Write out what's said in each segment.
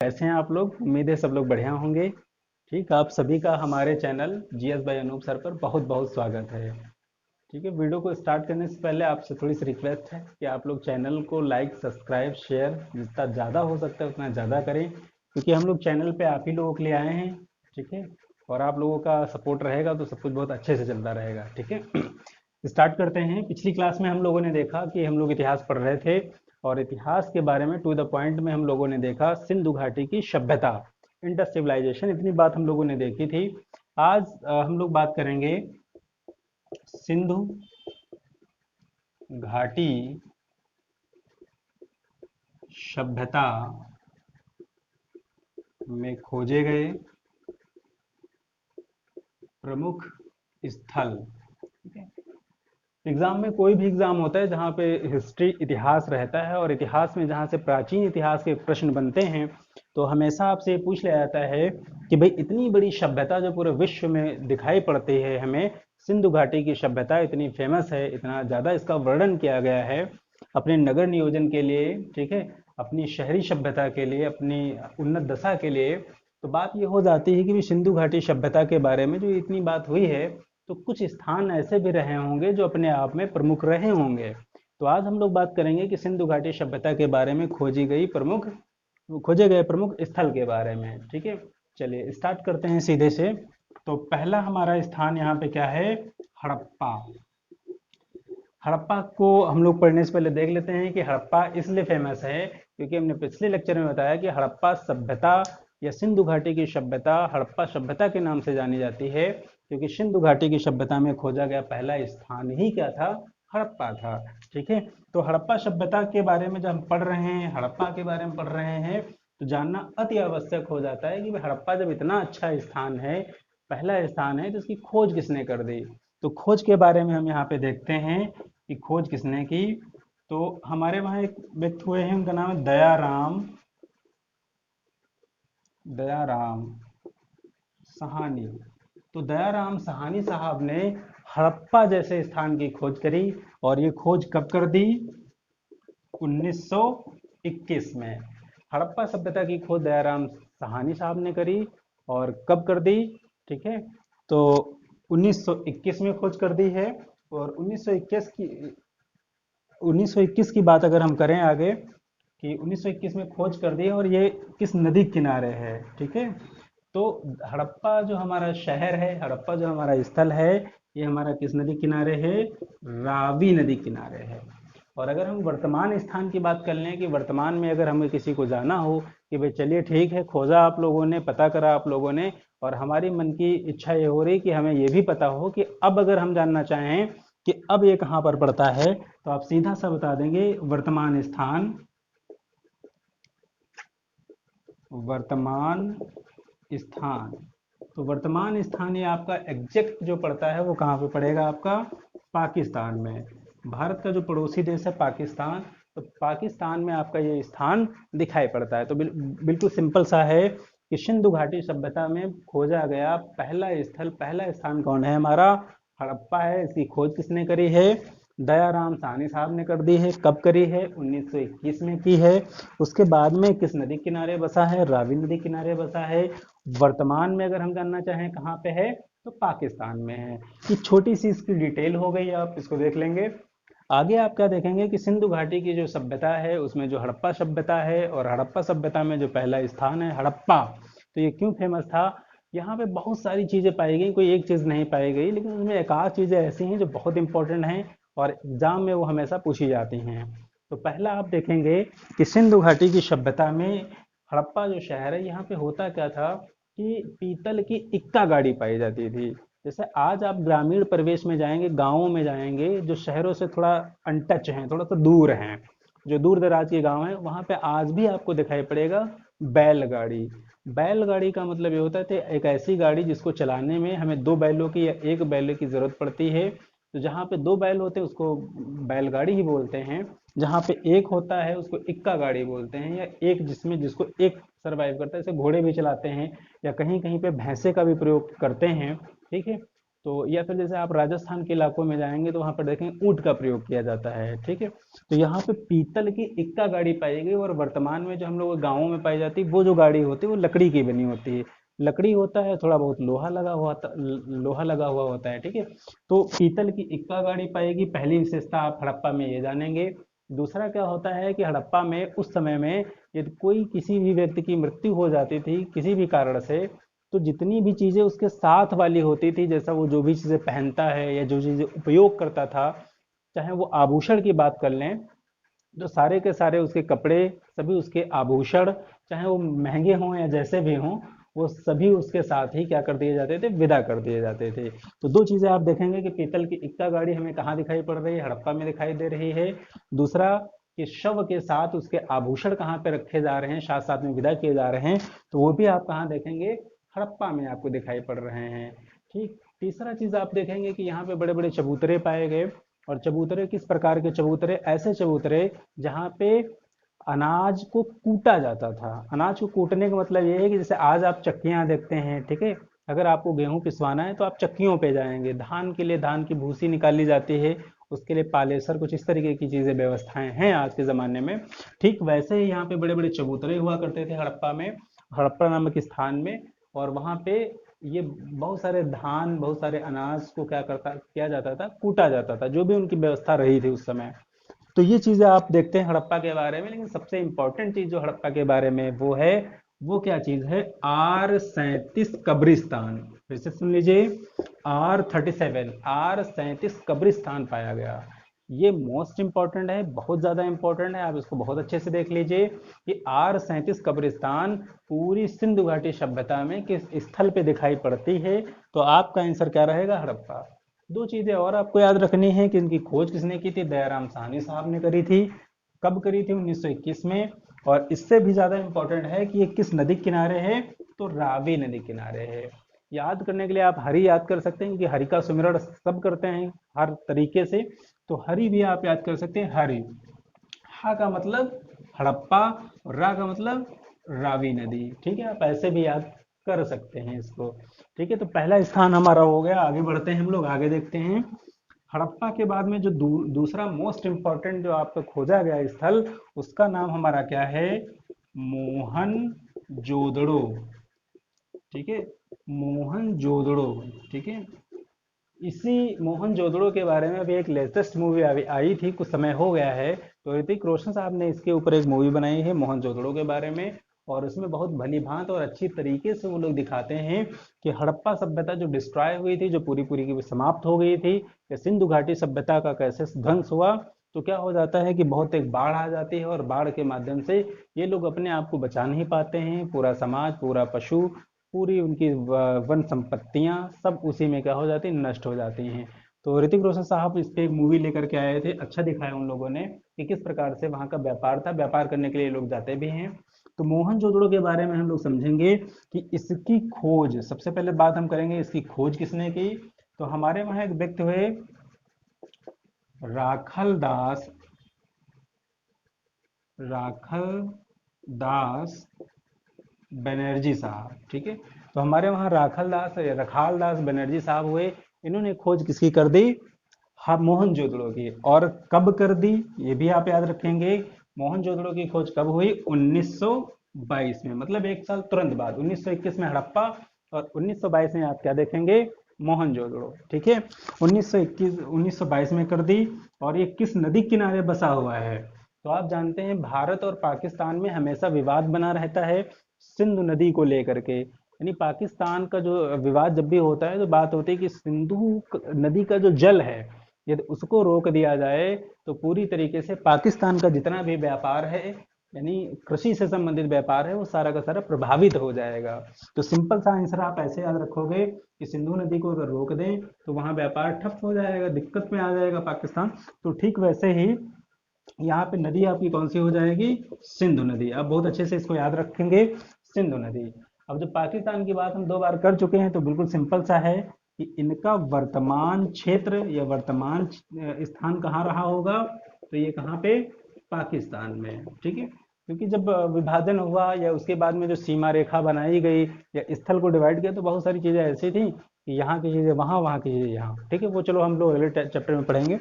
कैसे हैं आप लोग? उम्मीद है सब लोग बढ़िया होंगे। ठीक, आप सभी का हमारे channel GS by Anoop sir पर बहुत बहुत स्वागत है। ठीक है, वीडियो को स्टार्ट करने से पहले आपसे थोड़ी सी रिक्वेस्ट है कि आप लोग चैनल को लाइक, सब्सक्राइब, शेयर जितना ज़्यादा हो सकता है उतना ज़्यादा करें, क्योंकि हम लोग चैनल पे आप ही लोगों के लिए आए हैं। ठीक है, और आप लोगों का सपोर्ट रहेगा तो सब कुछ बहुत अच्छे से चलता रहेगा। ठीक है, स्टार्ट करते हैं। पिछली क्लास में हम लोगों ने देखा कि हम लोग इतिहास पढ़ रहे थे, और इतिहास के बारे में टू द पॉइंट में हम लोगों ने देखा सिंधु घाटी की सभ्यता, इंडस सिविलाइजेशन, इतनी बात हम लोगों ने देखी थी। आज हम लोग बात करेंगे सिंधु घाटी सभ्यता में खोजे गए प्रमुख स्थल। एग्जाम में कोई भी एग्जाम होता है जहाँ पे हिस्ट्री, इतिहास रहता है, और इतिहास में जहाँ से प्राचीन इतिहास के प्रश्न बनते हैं, तो हमेशा आपसे पूछ लिया जाता है कि भाई इतनी बड़ी सभ्यता जो पूरे विश्व में दिखाई पड़ती है, हमें सिंधु घाटी की सभ्यता इतनी फेमस है, इतना ज़्यादा इसका वर्णन किया गया है अपने नगर नियोजन के लिए, ठीक है, अपनी शहरी सभ्यता के लिए, अपनी उन्नत दशा के लिए। तो बात ये हो जाती है कि भी सिंधु घाटी सभ्यता के बारे में जो इतनी बात हुई है, तो कुछ स्थान ऐसे भी रहे होंगे जो अपने आप में प्रमुख रहे होंगे। तो आज हम लोग बात करेंगे कि सिंधु घाटी सभ्यता के बारे में खोजे गए प्रमुख स्थल के बारे में। ठीक है, चलिए स्टार्ट करते हैं सीधे से। तो पहला हमारा स्थान यहाँ पे क्या है? हड़प्पा। हड़प्पा को हम लोग पढ़ने से पहले देख लेते हैं कि हड़प्पा इसलिए फेमस है क्योंकि हमने पिछले लेक्चर में बताया कि हड़प्पा सभ्यता या सिंधु घाटी की सभ्यता हड़प्पा सभ्यता के नाम से जानी जाती है, क्योंकि सिंधु घाटी की सभ्यता में खोजा गया पहला स्थान ही क्या था? हड़प्पा था। ठीक है, तो हड़प्पा सभ्यता के बारे में जब हम पढ़ रहे हैं, हड़प्पा के बारे में पढ़ रहे हैं, तो जानना अति आवश्यक हो जाता है कि हड़प्पा जब इतना अच्छा स्थान है, पहला स्थान है, तो इसकी खोज किसने कर दी। तो खोज के बारे में हम यहाँ पे देखते हैं कि खोज किसने की। तो हमारे वहाँ एक व्यक्ति हुए हैं, उनका नाम है दयाराम सहानी। तो दयाराम सहानी साहब ने हड़प्पा जैसे स्थान की खोज करी, और ये खोज कब कर दी? 1921 में। हड़प्पा सभ्यता की खोज दयाराम सहानी साहब ने करी, और कब कर दी? ठीक है, तो 1921 में खोज कर दी है। और 1921 की बात अगर हम करें आगे, कि 1921 में खोज कर दी है, और ये किस नदी किनारे है? ठीक है, तो हड़प्पा जो हमारा शहर है, हड़प्पा जो हमारा स्थल है, ये हमारा किस नदी किनारे है? रावी नदी किनारे है। और अगर हम वर्तमान स्थान की बात कर लें कि वर्तमान में अगर हमें किसी को जाना हो कि भाई चलिए ठीक है, खोजा आप लोगों ने, पता करा आप लोगों ने, और हमारी मन की इच्छा ये हो रही कि हमें ये भी पता हो कि अब अगर हम जानना चाहें कि अब ये कहाँ पर पड़ता है, तो आप सीधा सा बता देंगे वर्तमान स्थान। तो वर्तमान स्थान ये आपका एग्जैक्ट जो पड़ता है वो कहाँ पे पड़ेगा? आपका पाकिस्तान में। भारत का जो पड़ोसी देश है पाकिस्तान, तो पाकिस्तान में आपका ये स्थान दिखाई पड़ता है। तो बिल्कुल सिंपल सा है कि सिंधु घाटी सभ्यता में खोजा गया पहला स्थल, पहला स्थान कौन है? हमारा हड़प्पा है। इसकी खोज किसने करी है? दयाराम साहनी साहब ने कर दी है। कब करी है? 1921 में की है। उसके बाद में किस नदी किनारे बसा है? रावी नदी किनारे बसा है। वर्तमान में अगर हम जानना चाहें कहाँ पे है, तो पाकिस्तान में है। ये छोटी सी इसकी डिटेल हो गई, आप इसको देख लेंगे। आगे आप क्या देखेंगे कि सिंधु घाटी की जो सभ्यता है उसमें जो हड़प्पा सभ्यता है, और हड़प्पा सभ्यता में जो पहला स्थान है हड़प्पा, तो ये क्यों फेमस था? यहाँ पे बहुत सारी चीज़ें पाई गई, कोई एक चीज़ नहीं पाई गई, लेकिन उसमें एक आध चीज़ें ऐसी हैं जो बहुत इंपॉर्टेंट हैं और एग्जाम में वो हमेशा पूछी जाती हैं। तो पहला आप देखेंगे कि सिंधु घाटी की सभ्यता में हड़प्पा जो शहर है, यहाँ पे होता क्या था कि पीतल की इक्का गाड़ी पाई जाती थी। जैसे आज आप ग्रामीण परिवेश में जाएंगे, गाँवों में जाएंगे, जो शहरों से थोड़ा अनटच हैं, थोड़ा सा दूर हैं, जो दूर दराज के गांव हैं, वहाँ पे आज भी आपको दिखाई पड़ेगा बैलगाड़ी। बैलगाड़ी का मतलब ये होता है कि एक ऐसी गाड़ी जिसको चलाने में हमें दो बैलों की या एक बैल की ज़रूरत पड़ती है। तो जहाँ पे दो बैल होते हैं उसको बैलगाड़ी ही बोलते हैं, जहाँ पे एक होता है उसको इक्का गाड़ी बोलते हैं, या एक जिसको एक सर्वाइव करता है। जैसे घोड़े भी चलाते हैं, या कहीं कहीं पे भैंसे का भी प्रयोग करते हैं। ठीक है, तो या फिर जैसे आप राजस्थान के इलाकों में जाएंगे तो वहां पर देखेंगे ऊंट का प्रयोग किया जाता है, ठीक है। तो यहाँ पे पीतल की इक्का गाड़ी पाई गई, और वर्तमान में जो हम लोग गाँवों में पाई जाती है वो जो गाड़ी होती है वो लकड़ी की बनी होती है। लकड़ी होता है, थोड़ा बहुत लोहा लगा हुआ होता है, ठीक है। तो पीतल की इक्का गाड़ी पाएगी, पहली विशेषता आप हड़प्पा में ये जानेंगे। दूसरा क्या होता है कि हड़प्पा में उस समय में यदि कोई किसी भी व्यक्ति की मृत्यु हो जाती थी किसी भी कारण से, तो जितनी भी चीजें उसके साथ वाली होती थी, जैसा वो जो भी चीजें पहनता है या जो चीजें उपयोग करता था, चाहे वो आभूषण की बात कर लें, जो सारे के सारे उसके कपड़े, सभी उसके आभूषण, चाहे वो महंगे हों या जैसे भी हों, वो सभी उसके साथ ही क्या कर दिए जाते थे, विदा कर दिए जाते थे। तो दो चीजें आप देखेंगे कि पीतल की इक्का गाड़ी हमें कहाँ दिखाई पड़ रही है, हड़प्पा में दिखाई दे रही है। दूसरा कि शव के साथ उसके आभूषण कहाँ पे रखे जा रहे हैं, साथ साथ में विदा किए जा रहे हैं, तो वो भी आप कहाँ देखेंगे, हड़प्पा में आपको दिखाई पड़ रहे हैं, ठीक। तीसरा चीज आप देखेंगे कि यहाँ पे बड़े बड़े चबूतरे पाए गए। और चबूतरे किस प्रकार के चबूतरे, ऐसे चबूतरे जहाँ पे अनाज को कूटा जाता था। अनाज को कूटने का मतलब ये है कि जैसे आज आप चक्कियां देखते हैं, ठीक है, अगर आपको गेहूं पिसवाना है तो आप चक्कियों पे जाएंगे, धान के लिए धान की भूसी निकाली जाती है, उसके लिए पालेसर, कुछ इस तरीके की चीजें व्यवस्थाएं हैं आज के जमाने में। ठीक वैसे ही यहाँ पे बड़े बड़े चबूतरे हुआ करते थे हड़प्पा में, हड़प्पा नामक स्थान में। और वहां पे ये बहुत सारे धान, बहुत सारे अनाज को क्या करता किया जाता था, कूटा जाता था, जो भी उनकी व्यवस्था रही थी उस समय। तो ये चीजें आप देखते हैं हड़प्पा के बारे में। लेकिन सबसे इंपॉर्टेंट चीज जो हड़प्पा के बारे में वो है, वो क्या चीज है, R37 कब्रिस्तान। फिर से सुन लीजिए, R37 कब्रिस्तान पाया गया। ये मोस्ट इंपॉर्टेंट है, बहुत ज्यादा इंपॉर्टेंट है, आप इसको बहुत अच्छे से देख लीजिए कि R37 कब्रिस्तान पूरी सिंधु घाटी सभ्यता में किस स्थल पे दिखाई पड़ती है। तो आपका आंसर क्या रहेगा, हड़प्पा। दो चीजें और आपको याद रखनी है कि इनकी खोज किसने की थी, दयाराम साहनी साहब ने करी थी। कब करी थी, 1921 में। और इससे भी ज्यादा इंपॉर्टेंट है कि ये किस नदी किनारे है, तो रावी नदी किनारे है। याद करने के लिए आप हरि याद कर सकते हैं कि हरि का सुमिरन सब करते हैं हर तरीके से, तो हरि भी आप याद कर सकते हैं, हरि। हा का मतलब हड़प्पा, और रा का मतलब रावी नदी, ठीक है, आप ऐसे भी याद कर सकते हैं इसको। ठीक है, तो पहला स्थान हमारा हो गया। आगे बढ़ते हैं, हम लोग आगे देखते हैं। हड़प्पा के बाद में जो दूसरा मोस्ट इंपॉर्टेंट जो आपका खोजा गया स्थल, उसका नाम हमारा क्या है, मोहनजोदड़ो। ठीक है, मोहनजोदड़ो, ठीक है। इसी मोहनजोदड़ो के बारे में अभी एक लेटेस्ट मूवी अभी आई थी, कुछ समय हो गया है, तो ऋतिक रोशन साहब ने इसके ऊपर एक मूवी बनाई है मोहनजोदड़ो के बारे में। और उसमें बहुत भली भांत और अच्छी तरीके से वो लोग दिखाते हैं कि हड़प्पा सभ्यता जो डिस्ट्रॉय हुई थी, जो पूरी पूरी की समाप्त हो गई थी, कि सिंधु घाटी सभ्यता का कैसे ध्वंस हुआ। तो क्या हो जाता है कि बहुत एक बाढ़ आ जाती है, और बाढ़ के माध्यम से ये लोग अपने आप को बचा नहीं पाते हैं, पूरा समाज, पूरा पशु, पूरी उनकी वन संपत्तियां सब उसी में क्या हो जाती हैं, नष्ट हो जाती हैं। तो ऋतिक रोशन साहब इस पे एक मूवी लेकर के आए थे, अच्छा दिखाया उन लोगों ने कि किस प्रकार से वहाँ का व्यापार था, व्यापार करने के लिए लोग जाते भी हैं। तो मोहनजोदड़ो के बारे में हम लोग समझेंगे कि इसकी खोज, सबसे पहले बात हम करेंगे इसकी खोज किसने की। तो हमारे वहाँ एक व्यक्ति हुए, राखल दास, राखल दास बनर्जी साहब, ठीक है। तो हमारे वहाँ रखाल दास बनर्जी साहब हुए। इन्होंने खोज किसकी कर दी, हाँ, मोहनजोदड़ो की। और कब कर दी, ये भी आप याद रखेंगे। मोहनजोदड़ो की खोज कब हुई, 1922 में, मतलब एक साल तुरंत बाद। 1921 में हड़प्पा, और 1922 में आप क्या देखेंगे, मोहनजोदड़ो, ठीक है। 1922 में कर दी। और ये किस नदी किनारे बसा हुआ है, तो आप जानते हैं भारत और पाकिस्तान में हमेशा विवाद बना रहता है सिंधु नदी को लेकर के। यानी पाकिस्तान का जो विवाद जब भी होता है, तो बात होती है कि सिंधु नदी का जो जल है, यदि उसको रोक दिया जाए तो पूरी तरीके से पाकिस्तान का जितना भी व्यापार है, यानी कृषि से संबंधित व्यापार है, वो सारा का सारा प्रभावित हो जाएगा। तो सिंपल सा आंसर आप ऐसे याद रखोगे कि सिंधु नदी को अगर रोक दें तो वहां व्यापार ठप हो जाएगा, दिक्कत में आ जाएगा पाकिस्तान। तो ठीक वैसे ही यहाँ पे नदी आपकी कौन सी हो जाएगी, सिंधु नदी। अब बहुत अच्छे से इसको याद रखेंगे, सिंधु नदी। अब जब पाकिस्तान की बात हम दो बार कर चुके हैं, तो बिल्कुल सिंपल सा है कि इनका वर्तमान क्षेत्र या वर्तमान स्थान कहाँ रहा होगा, तो ये कहाँ पे, पाकिस्तान में, ठीक है। क्योंकि जब विभाजन हुआ या उसके बाद में जो सीमा रेखा बनाई गई या स्थल को डिवाइड किया, तो बहुत सारी चीजें ऐसी थी कि यहाँ की चीज़ें वहाँ, वहाँ की चीज़ें यहाँ, ठीक है। वो चलो हम लोग अगले चैप्टर में पढ़ेंगे।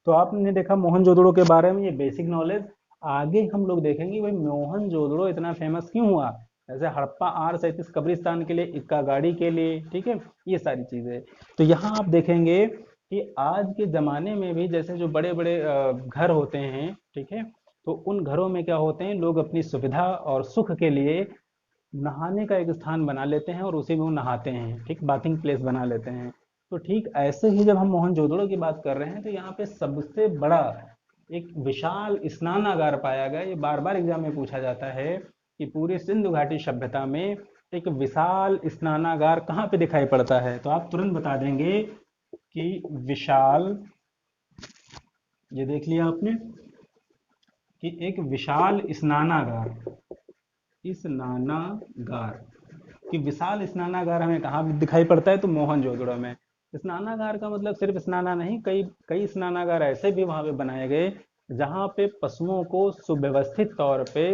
तो आपने देखा मोहनजोदड़ो के बारे में ये बेसिक नॉलेज। आगे हम लोग देखेंगे भाई मोहनजोदड़ो इतना फेमस क्यों हुआ, जैसे हड़प्पा R37 कब्रिस्तान के लिए, इक्का गाड़ी के लिए, ठीक है, ये सारी चीज़ें। तो यहाँ आप देखेंगे कि आज के ज़माने में भी जैसे जो बड़े बड़े घर होते हैं, ठीक है, तो उन घरों में क्या होते हैं, लोग अपनी सुविधा और सुख के लिए नहाने का एक स्थान बना लेते हैं और उसी में वो नहाते हैं, ठीक, बाथिंग प्लेस बना लेते हैं। तो ठीक ऐसे ही जब हम मोहनजोदड़ो की बात कर रहे हैं तो यहाँ पे सबसे बड़ा एक विशाल स्नानागार पाया गया। ये बार बार एग्जाम में पूछा जाता है कि पूरे सिंधु घाटी सभ्यता में एक विशाल स्नानागार कहाँ पे दिखाई पड़ता है, तो आप तुरंत बता देंगे कि विशाल, ये देख लिया आपने कि एक विशाल स्नानागार, स्नानागार कि विशाल स्नानागार हमें कहाँ दिखाई पड़ता है, तो मोहनजोदड़ो में। स्नानागार का मतलब सिर्फ स्नाना नहीं, कई कई स्नानागार ऐसे भी वहां पे बनाए गए जहाँ पे पशुओं को सुव्यवस्थित तौर पे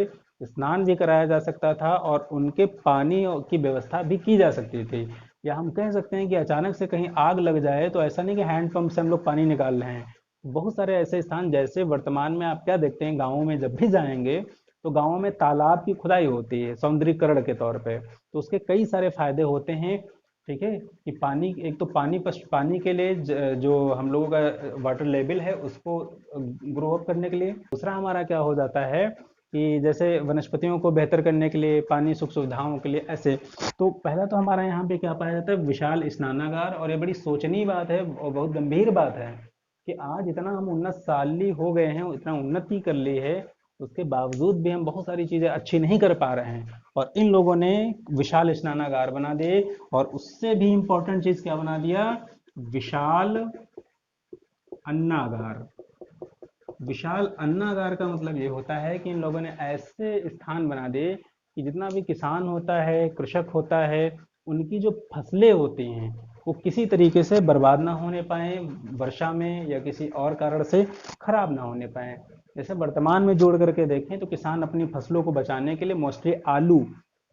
स्नान भी कराया जा सकता था और उनके पानी की व्यवस्था भी की जा सकती थी। या हम कह सकते हैं कि अचानक से कहीं आग लग जाए तो ऐसा नहीं कि हैंडपंप से हम लोग पानी निकाल रहे हैं। बहुत सारे ऐसे स्थान, जैसे वर्तमान में आप क्या देखते हैं, गाँवों में जब भी जाएंगे तो गाँवों में तालाब की खुदाई होती है सौंदर्यीकरण के तौर पे। तो उसके कई सारे फायदे होते हैं, ठीक है, कि पानी, एक तो पानी पानी के लिए जो हम लोगों का वाटर लेवल है उसको ग्रो अप करने के लिए। दूसरा हमारा क्या हो जाता है कि जैसे वनस्पतियों को बेहतर करने के लिए, पानी सुख सुविधाओं के लिए, ऐसे। तो पहला तो हमारा यहाँ पे क्या पाया जाता है, विशाल स्नानागार। और ये बड़ी सोचनीय बात है और बहुत गंभीर बात है कि आज इतना हम उन्नत साली हो गए हैं, इतना उन्नति कर ली है, उसके बावजूद भी हम बहुत सारी चीज़ें अच्छी नहीं कर पा रहे हैं। और इन लोगों ने विशाल स्नानागार बना दिए, और उससे भी इंपॉर्टेंट चीज़ क्या बना दिया, विशाल अन्नागार। विशाल अन्नागार का मतलब ये होता है कि इन लोगों ने ऐसे स्थान बना दिए कि जितना भी किसान होता है, कृषक होता है, उनकी जो फसलें होती हैं वो किसी तरीके से बर्बाद ना होने पाए, वर्षा में या किसी और कारण से खराब ना होने पाए। जैसे वर्तमान में जोड़ करके देखें तो किसान अपनी फसलों को बचाने के लिए मोस्टली आलू,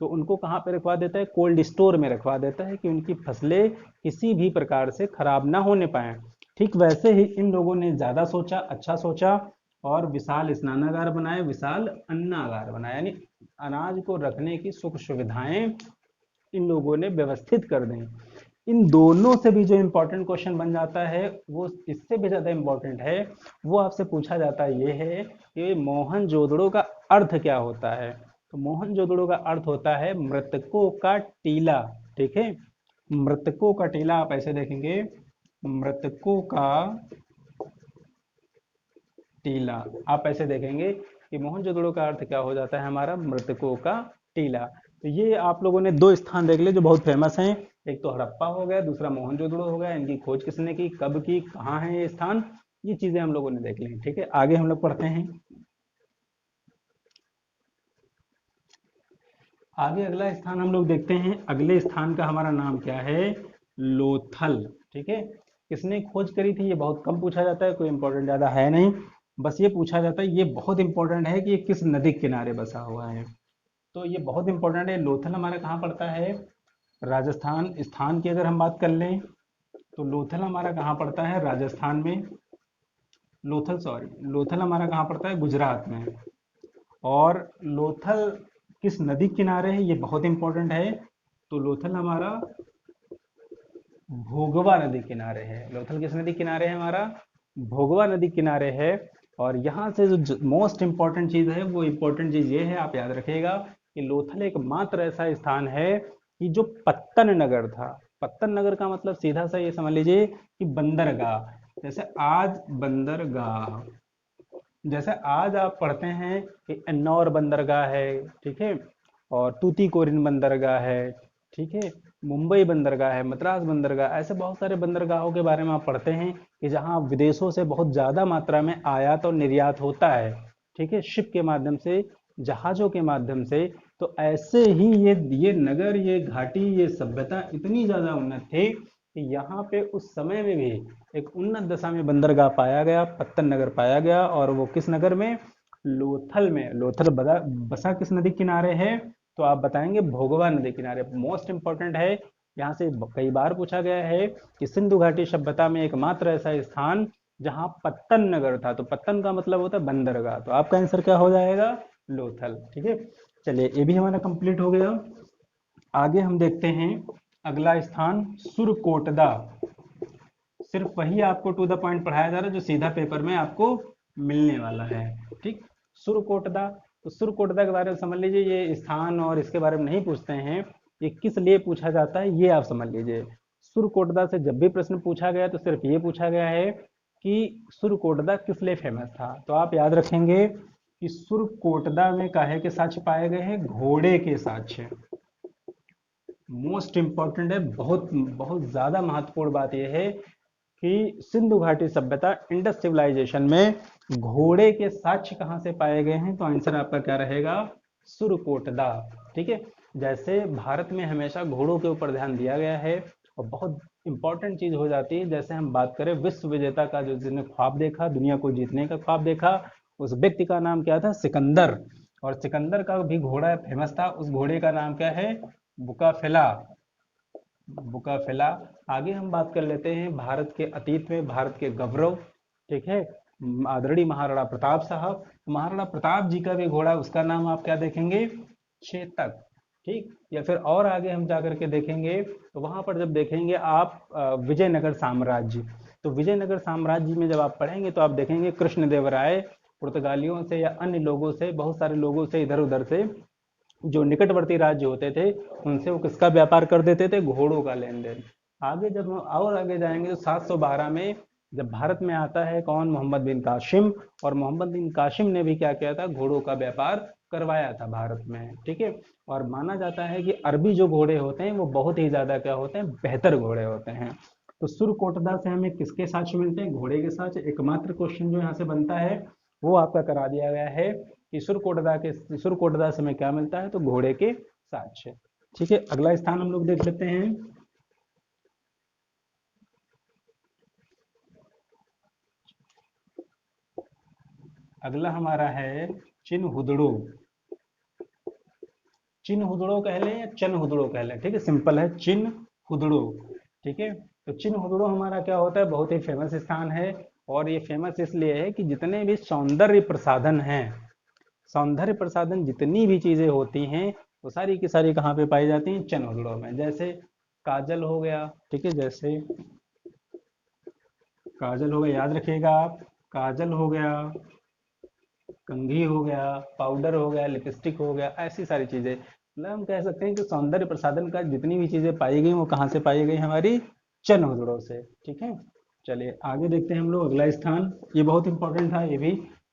तो उनको कहाँ पे रखवा देता है, कोल्ड स्टोर में रखवा देता है कि उनकी फसलें किसी भी प्रकार से खराब ना होने पाए। ठीक वैसे ही इन लोगों ने ज़्यादा सोचा, अच्छा सोचा, और विशाल स्नानागार बनाए, विशाल अन्नागार बनाए, यानी अनाज को रखने की सुख सुविधाएं इन लोगों ने व्यवस्थित कर दें। इन दोनों से भी जो इम्पोर्टेंट क्वेश्चन बन जाता है, वो इससे भी ज़्यादा इम्पोर्टेंट है, वो आपसे पूछा जाता है, ये है कि मोहनजोदड़ो का अर्थ क्या होता है। तो मोहनजोदड़ो का अर्थ होता है मृतकों का टीला, ठीक है। मृतकों का टीला, आप ऐसे देखेंगे, मृतकों का टीला, आप ऐसे देखेंगे कि मोहनजोदड़ो का अर्थ क्या हो जाता है हमारा, मृतकों का टीला। तो ये आप लोगों ने दो स्थान देख लिए जो बहुत फेमस हैं, एक तो हड़प्पा हो गया, दूसरा मोहनजोदड़ो हो गया। इनकी खोज किसने की, कब की, कहाँ है ये स्थान, ये चीजें हम लोगों ने देख ली, ठीक है। आगे हम लोग पढ़ते हैं। आगे अगला स्थान हम लोग देखते हैं। अगले स्थान का हमारा नाम क्या है, लोथल, ठीक है। किसने खोज करी थी, ये बहुत कम पूछा जाता है, कोई इंपॉर्टेंट ज्यादा है नहीं, बस ये पूछा जाता है, ये बहुत इंपॉर्टेंट है कि ये किस नदी के किनारे बसा हुआ है। तो ये बहुत इंपॉर्टेंट है। लोथल हमारा कहाँ पड़ता है, राजस्थान। स्थान की अगर हम बात कर लें तो लोथल हमारा कहाँ पड़ता है, राजस्थान में। लोथल, सॉरी, लोथल हमारा कहाँ पड़ता है, गुजरात में। और लोथल किस नदी किनारे है, ये बहुत इंपॉर्टेंट है। तो लोथल हमारा भोगवा नदी किनारे है। लोथल किस नदी किनारे है हमारा, भोगवा नदी किनारे है। और यहाँ से जो मोस्ट इंपॉर्टेंट चीज़ है, वो इंपॉर्टेंट चीज़ ये है, आप याद रखिएगा कि लोथल एकमात्र ऐसा स्थान है कि जो पत्तन नगर था। पत्तन नगर का मतलब सीधा सा ये समझ लीजिए कि बंदरगाह। जैसे आज बंदरगाह, जैसे आज आप पढ़ते हैं कि एन्नौर बंदरगाह है, ठीक है, और तूतीकोरिन बंदरगाह है, ठीक है, मुंबई बंदरगाह है, मद्रास बंदरगाह, ऐसे बहुत सारे बंदरगाहों के बारे में आप पढ़ते हैं कि जहां विदेशों से बहुत ज़्यादा मात्रा में आयात और निर्यात होता है, ठीक है, शिप के माध्यम से, जहाज़ों के माध्यम से। तो ऐसे ही ये नगर, ये घाटी, ये सभ्यता इतनी ज़्यादा उन्नत थी कि यहाँ पे उस समय में भी एक उन्नत दशा में बंदरगाह पाया गया, पत्तन नगर पाया गया। और वो किस नगर में, लोथल में। लोथल बसा किस नदी किनारे है, तो आप बताएंगे भोगवा नदी किनारे। मोस्ट इंपॉर्टेंट है यहाँ से कई बार पूछा गया है कि सिंधु घाटी सभ्यता में एकमात्र ऐसा स्थान जहाँ पत्तन नगर था, तो पत्तन का मतलब होता है बंदरगाह, तो आपका आंसर क्या हो जाएगा, लोथल। ठीक है, चलिए ये भी हमारा कंप्लीट हो गया। आगे हम देखते हैं अगला स्थान सुरकोटदा। सिर्फ वही आपको टू द पॉइंट पढ़ाया जा रहा है जो सीधा पेपर में आपको मिलने वाला है। ठीक, सुरकोटदा, तो सुरकोटदा के बारे में समझ लीजिए, ये स्थान और इसके बारे में नहीं पूछते हैं, ये किस लिए पूछा जाता है ये आप समझ लीजिए। सुरकोटदा से जब भी प्रश्न पूछा गया तो सिर्फ ये पूछा गया है कि सुरकोटदा किस लिए फेमस था, तो आप याद रखेंगे कि सुरकोटदा में काहे के साक्ष्य पाए गए हैं, घोड़े के साक्ष्य। मोस्ट इंपॉर्टेंट है, बहुत बहुत ज्यादा महत्वपूर्ण बात यह है कि सिंधु घाटी सभ्यता इंडस सिविलाइजेशन में घोड़े के साक्ष्य कहां से पाए गए हैं, तो आंसर आपका क्या रहेगा, सुरकोटदा। ठीक है, जैसे भारत में हमेशा घोड़ों के ऊपर ध्यान दिया गया है, और बहुत इंपॉर्टेंट चीज हो जाती है, जैसे हम बात करें विश्व विजेता का, जो जिसने ख्वाब देखा, दुनिया को जीतने का ख्वाब देखा, उस व्यक्ति का नाम क्या था, सिकंदर। और सिकंदर का भी घोड़ा फेमस था, उस घोड़े का नाम क्या है, बुकाफेला। बुकाफेला। आगे हम बात कर लेते हैं भारत के अतीत में, भारत के गौरव। ठीक है, आदरणीय महाराणा प्रताप साहब, महाराणा प्रताप जी का भी घोड़ा, उसका नाम आप क्या देखेंगे, चेतक। ठीक, या फिर और आगे हम जाकर के देखेंगे तो वहां पर जब देखेंगे आप विजयनगर साम्राज्य, तो विजयनगर साम्राज्य में जब आप पढ़ेंगे तो आप देखेंगे कृष्णदेवराय पुर्तगालियों से या अन्य लोगों से, बहुत सारे लोगों से, इधर उधर से, जो निकटवर्ती राज्य होते थे उनसे वो किसका व्यापार कर देते थे, घोड़ों का लेन देन। आगे जब हम और आगे जाएंगे तो 712 में जब भारत में आता है कौन, मोहम्मद बिन कासिम, और मोहम्मद बिन कासिम ने भी क्या किया था, घोड़ों का व्यापार करवाया था भारत में। ठीक है, और माना जाता है कि अरबी जो घोड़े होते हैं वो बहुत ही ज्यादा क्या होते हैं, बेहतर घोड़े होते हैं। तो सुरकोटदा से हमें किसके साक्ष्य मिलते हैं, घोड़े के साक्ष्य। एकमात्र क्वेश्चन जो यहाँ से बनता है वो आपका करा दिया गया है कि सुरकोटदा से हमें क्या मिलता है, तो घोड़े के साक्ष्य। ठीक है, अगला स्थान हम लोग देख लेते हैं। अगला हमारा है चिन्हुदड़ो। चिन्हुदड़ो कह लें या चनहुदड़ो कह लें, ठीक है, सिंपल है, चिन्हुदड़ो। ठीक है, तो चिन्हुदड़ो हमारा क्या होता है, बहुत ही फेमस स्थान है, और ये फेमस इसलिए है कि जितने भी सौंदर्य प्रसाधन हैं, सौंदर्य प्रसाधन जितनी भी चीजें होती हैं वो सारी की सारी कहाँ पे पाई जाती हैं, चनहुदड़ो में। जैसे काजल हो गया, ठीक है, जैसे काजल हो गया, याद रखिएगा आप, काजल हो गया, कंघी हो गया, पाउडर हो गया, लिपस्टिक हो गया, ऐसी सारी चीजें, मतलब हम कह सकते हैं कि सौंदर्य प्रसाधन का जितनी भी चीजें पाई गई वो कहाँ से पाई गई, हमारी चनहुदड़ो से। ठीक है, चलिए आगे देखते हैं हम लोग अगला स्थान, ये बहुत इंपॉर्टेंट था ये भी।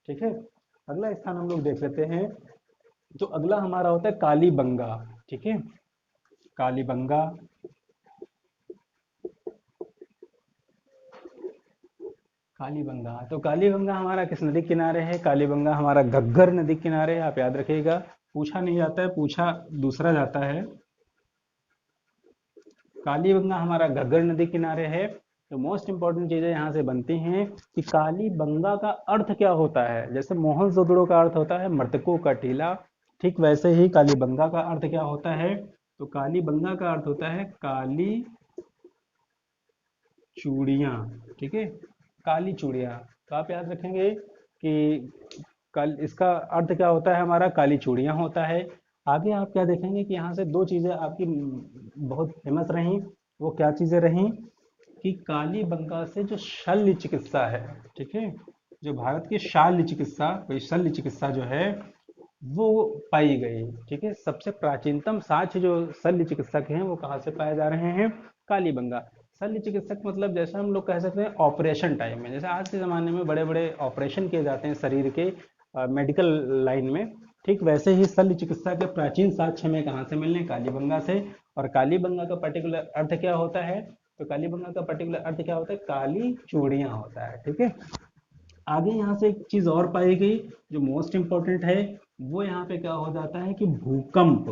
ठीक है, अगला स्थान हम लोग देख लेते हैं, तो अगला हमारा होता है कालीबंगा। ठीक है, कालीबंगा। कालीबंगा, तो कालीबंगा हमारा किस नदी किनारे है, कालीबंगा हमारा घग्गर नदी किनारे है, आप याद रखिएगा, पूछा नहीं जाता है, पूछा दूसरा जाता है। कालीबंगा हमारा घग्गर नदी किनारे है। तो मोस्ट इंपॉर्टेंट चीजें यहाँ से बनती हैं कि कालीबंगा का अर्थ क्या होता है, जैसे मोहनजोदड़ो का अर्थ होता है मृतकों का टीला, ठीक वैसे ही कालीबंगा का अर्थ क्या होता है, तो कालीबंगा का अर्थ होता है काली चूड़ियाँ। ठीक है, काली चूड़ियाँ, तो आप याद रखेंगे कि कल इसका अर्थ क्या होता है, हमारा काली चूड़ियाँ होता है। आगे आप क्या देखेंगे कि यहाँ से दो चीज़ें आपकी बहुत फेमस रहीं, वो क्या चीज़ें रहीं कि कालीबंगा से जो शल्य चिकित्सा है, ठीक है, जो भारत की शल्य चिकित्सा, वही शल्य चिकित्सा जो है वो पाई गई। ठीक है, सबसे प्राचीनतम साक्ष्य जो शल्य चिकित्सक हैं वो कहाँ से पाए जा रहे हैं, कालीबंगा। शल्य चिकित्सक मतलब जैसे हम लोग कह सकते हैं ऑपरेशन टाइम में, जैसे आज के ज़माने में बड़े बड़े ऑपरेशन किए जाते हैं शरीर के मेडिकल लाइन में, ठीक वैसे ही शल्य चिकित्सा के प्राचीन साक्ष्य हमें कहाँ से मिलने, कालीबंगा से। और कालीबंगा का पर्टिकुलर अर्थ क्या होता है, तो कालीबंगा का पर्टिकुलर अर्थ क्या होता है, काली चूड़ियाँ होता है। ठीक है, आगे यहाँ से एक चीज और पाई गई जो मोस्ट इंपॉर्टेंट है, वो यहाँ पे क्या हो जाता है कि भूकंप,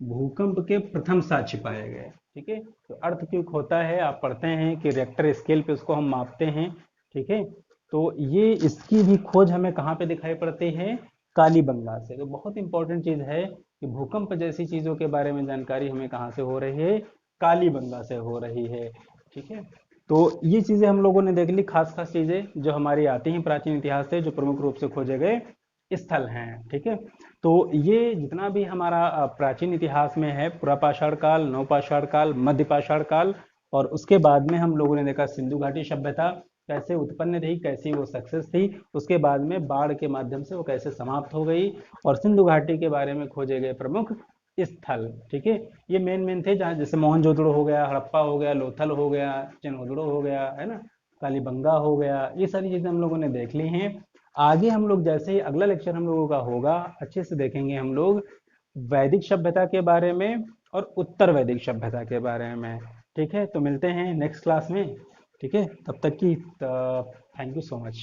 भूकंप के प्रथम साक्ष्य पाए गए। ठीक है, तो अर्थ क्यों होता है, आप पढ़ते हैं कि रिएक्टर स्केल पे उसको हम मापते हैं। ठीक है, तो ये इसकी भी खोज हमें कहाँ पे दिखाई पड़ती है, कालीबंगा से। तो बहुत इंपॉर्टेंट चीज है कि भूकंप जैसी चीज़ों के बारे में जानकारी हमें कहाँ से हो रही है, कालीबंगा से हो रही है। ठीक है, तो ये चीज़ें हम लोगों ने देख ली, खास खास चीज़ें जो हमारी आती हैं प्राचीन इतिहास से, जो प्रमुख रूप से खोजे गए स्थल हैं। ठीक है, तो ये जितना भी हमारा प्राचीन इतिहास में है, पुरापाषाण काल, नवपाषाण काल, मध्यपाषाण काल, और उसके बाद में हम लोगों ने देखा सिंधु घाटी सभ्यता कैसे उत्पन्न थी, कैसी वो सक्सेस थी, उसके बाद में बाढ़ के माध्यम से वो कैसे समाप्त हो गई, और सिंधु घाटी के बारे में खोजे गए प्रमुख स्थल। ठीक है, ये मेन मेन थे, जहाँ जैसे मोहनजोदड़ो हो गया, हड़प्पा हो गया, लोथल हो गया, चिन्होदड़ो हो गया, है ना, कालीबंगा हो गया, ये सारी चीज़ें हम लोगों ने देख ली हैं। आगे हम लोग जैसे ही अगला लेक्चर हम लोगों का होगा, अच्छे से देखेंगे हम लोग वैदिक सभ्यता के बारे में और उत्तर वैदिक सभ्यता के बारे में। ठीक है, तो मिलते हैं नेक्स्ट क्लास में। ठीक है, तब तक की थैंक यू सो मच।